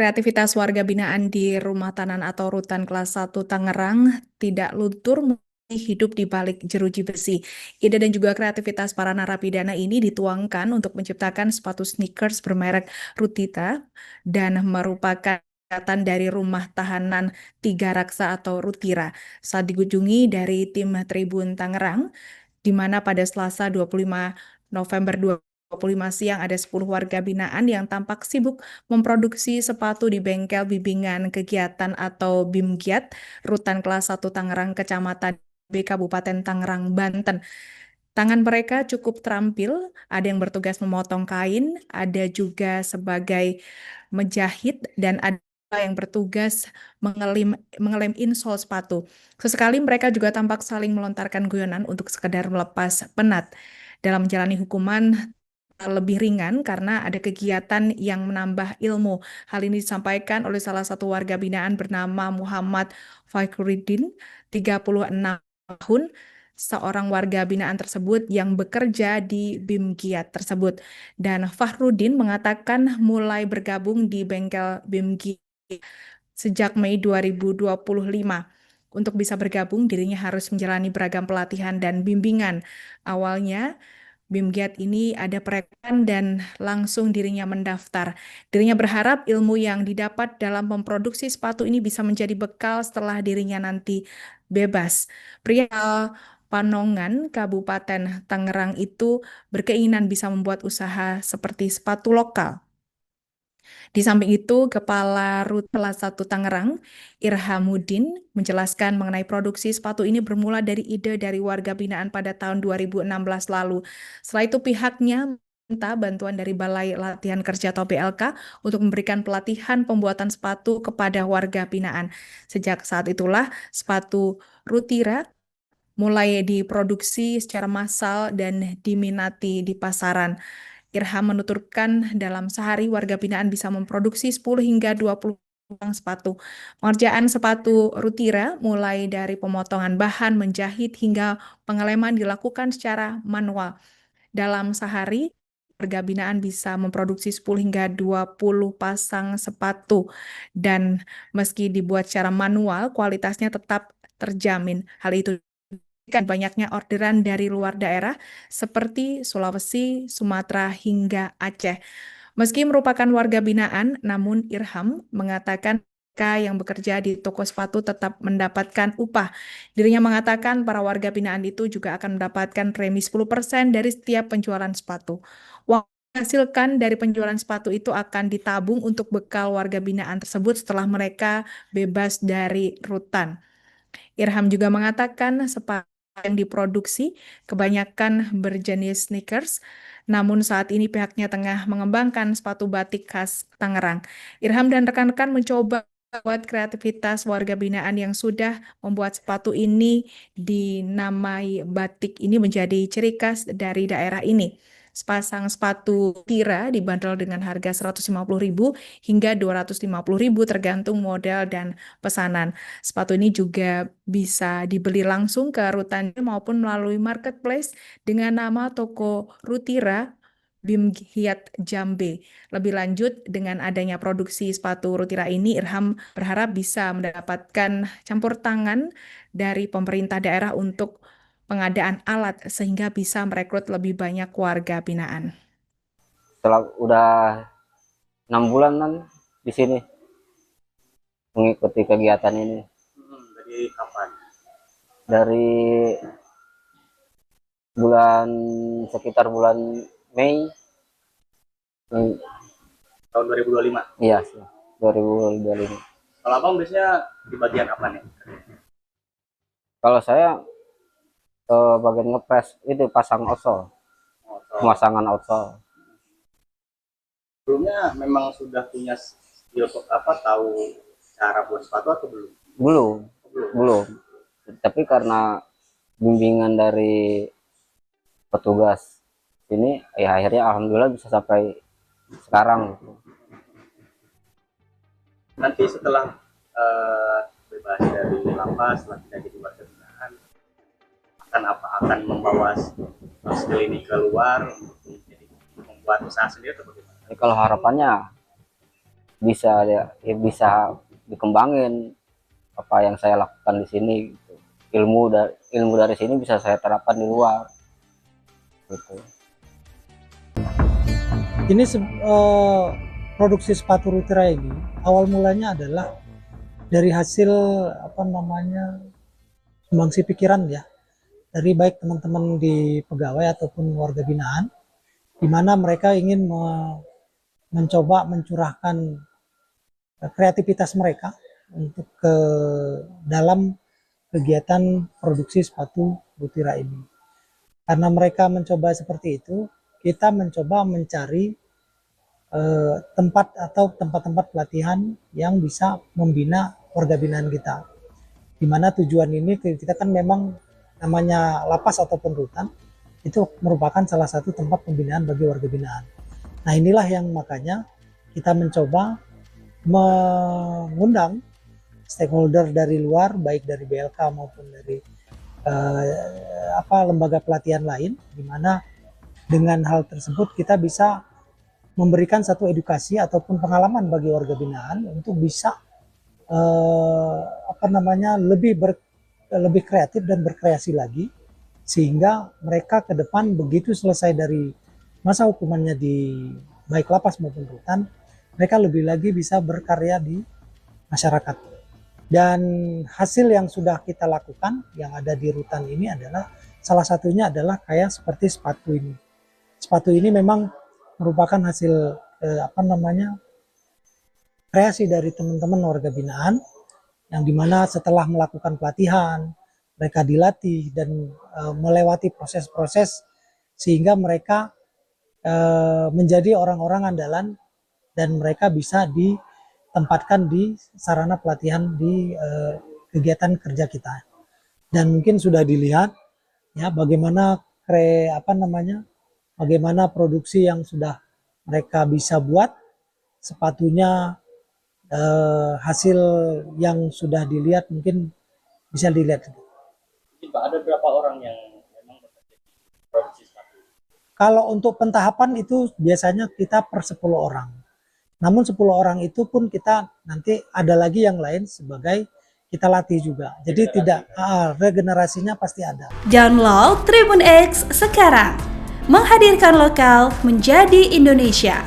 Kreativitas warga binaan di Rumah Tahanan atau Rutan Kelas 1 Tangerang tidak luntur hidup di balik jeruji besi. Ide dan juga kreativitas para narapidana ini dituangkan untuk menciptakan sepatu sneakers bermerek Rutita dan merupakan singkatan dari Rumah Tahanan Tiga Raksa atau Rutira saat dikunjungi dari tim Tribun Tangerang, di mana pada Selasa 25 November 2025 siang ada 10 warga binaan yang tampak sibuk memproduksi sepatu di bengkel bimbingan kegiatan atau BIMGIAT, Rutan Kelas 1 Tangerang, Kecamatan B, Kabupaten Tangerang, Banten. Tangan mereka cukup terampil, ada yang bertugas memotong kain, ada juga sebagai menjahit, dan ada yang bertugas mengelem insol sepatu. Sesekali mereka juga tampak saling melontarkan guyonan untuk sekedar melepas penat. Dalam menjalani hukuman lebih ringan karena ada kegiatan yang menambah ilmu. Hal ini disampaikan oleh salah satu warga binaan bernama Muhammad Fakhruddin, 36 tahun, seorang warga binaan tersebut yang bekerja di BIMGIAT tersebut. Dan Fahrudin mengatakan mulai bergabung di bengkel BIMGIAT sejak Mei 2025. Untuk bisa bergabung, dirinya harus menjalani beragam pelatihan dan bimbingan. Awalnya, BIMGIAT ini ada perekrutan dan langsung dirinya mendaftar. Dirinya berharap ilmu yang didapat dalam memproduksi sepatu ini bisa menjadi bekal setelah dirinya nanti bebas. Pria Panongan, Kabupaten Tangerang itu berkeinginan bisa membuat usaha seperti sepatu lokal. Di samping itu, Kepala Rut Kelas 1 Tangerang, Irhamuddin, menjelaskan mengenai produksi sepatu ini bermula dari ide dari warga binaan pada tahun 2016 lalu. Setelah itu pihaknya minta bantuan dari Balai Latihan Kerja atau BLK untuk memberikan pelatihan pembuatan sepatu kepada warga binaan. Sejak saat itulah sepatu Rutira mulai diproduksi secara massal dan diminati di pasaran. Irham menuturkan dalam sehari warga binaan bisa memproduksi 10 hingga 20 pasang sepatu. Pengerjaan sepatu Rutira mulai dari pemotongan bahan, menjahit hingga pengeleman dilakukan secara manual. Dalam sehari, warga binaan bisa memproduksi 10 hingga 20 pasang sepatu. Dan meski dibuat secara manual, kualitasnya tetap terjamin. Hal itu banyaknya orderan dari luar daerah seperti Sulawesi, Sumatera, hingga Aceh. Meski merupakan warga binaan, namun Irham mengatakan mereka yang bekerja di toko sepatu tetap mendapatkan upah. Dirinya mengatakan para warga binaan itu juga akan mendapatkan premi 10% dari setiap penjualan sepatu. Uang yang dihasilkan dari penjualan sepatu itu akan ditabung untuk bekal warga binaan tersebut setelah mereka bebas dari rutan. Irham juga mengatakan sepatu yang diproduksi kebanyakan berjenis sneakers, namun saat ini pihaknya tengah mengembangkan sepatu batik khas Tangerang. Irham dan rekan-rekan mencoba buat kreativitas warga binaan yang sudah membuat sepatu ini dinamai batik ini menjadi ciri khas dari daerah ini. Sepasang sepatu tira dibanderol dengan harga 150.000 hingga 250.000 tergantung model dan pesanan. Sepatu ini juga bisa dibeli langsung ke rutan maupun melalui marketplace dengan nama toko Rutira Bimghiat Jambe. Lebih lanjut, dengan adanya produksi sepatu Rutira ini, Irham berharap bisa mendapatkan campur tangan dari pemerintah daerah untuk pengadaan alat sehingga bisa merekrut lebih banyak warga binaan. Setelah udah 6 bulan kan di sini mengikuti kegiatan ini. Dari kapan? Dari bulan sekitar bulan Mei. Tahun 2025. Iya, 2025. Kalau abang biasanya di bagian apa nih? Kalau saya bagian ngepres itu pasang outsole, pemasangan outsole. Sebelumnya memang sudah punya skill apa, tahu cara buat sepatu atau belum? Belum, Belum. belum. Tapi karena bimbingan dari petugas ini, ya akhirnya alhamdulillah bisa sampai sekarang. Nanti setelah bebas dari lapas, setelah tidak jadi warga binaan, akan apa? Akan membawa skill ini keluar untuk jadi membuat usaha sendiri atau bagaimana? Jadi kalau harapannya bisa bisa dikembangin apa yang saya lakukan di sini gitu. Ilmu dari sini bisa saya terapkan di luar gitu. Ini produksi sepatu Rutira ini awal mulanya adalah dari hasil sumbangsi pikiran ya, dari baik teman-teman di pegawai ataupun warga binaan, di mana mereka ingin mencoba mencurahkan kreativitas mereka untuk ke dalam kegiatan produksi sepatu Rutira ini. Karena mereka mencoba seperti itu, kita mencoba mencari tempat-tempat pelatihan yang bisa membina warga binaan kita. Di mana tujuan ini kita kan memang namanya lapas ataupun rutan itu merupakan salah satu tempat pembinaan bagi warga binaan. Nah inilah yang makanya kita mencoba mengundang stakeholder dari luar, baik dari BLK maupun dari lembaga pelatihan lain, di mana dengan hal tersebut kita bisa memberikan satu edukasi ataupun pengalaman bagi warga binaan untuk bisa lebih kreatif dan berkreasi lagi, sehingga mereka ke depan begitu selesai dari masa hukumannya di baik lapas maupun rutan, mereka lebih lagi bisa berkarya di masyarakat. Dan hasil yang sudah kita lakukan yang ada di rutan ini adalah salah satunya adalah kayak seperti sepatu ini. Sepatu ini memang merupakan hasil kreasi dari teman-teman warga binaan, yang dimana setelah melakukan pelatihan, mereka dilatih dan melewati proses-proses sehingga mereka menjadi orang-orang andalan dan mereka bisa ditempatkan di sarana pelatihan di kegiatan kerja kita. Dan mungkin sudah dilihat ya bagaimana bagaimana produksi yang sudah mereka bisa buat, sepatunya hasil yang sudah dilihat mungkin bisa dilihat. Pak, ada berapa orang yang memang bekerja di produksi sepatu? Kalau untuk pentahapan itu biasanya kita per 10 orang. Namun 10 orang itu pun kita nanti ada lagi yang lain sebagai kita latih juga. Jadi regenerasinya pasti ada. Download Tribun X sekarang. Menghadirkan lokal menjadi Indonesia.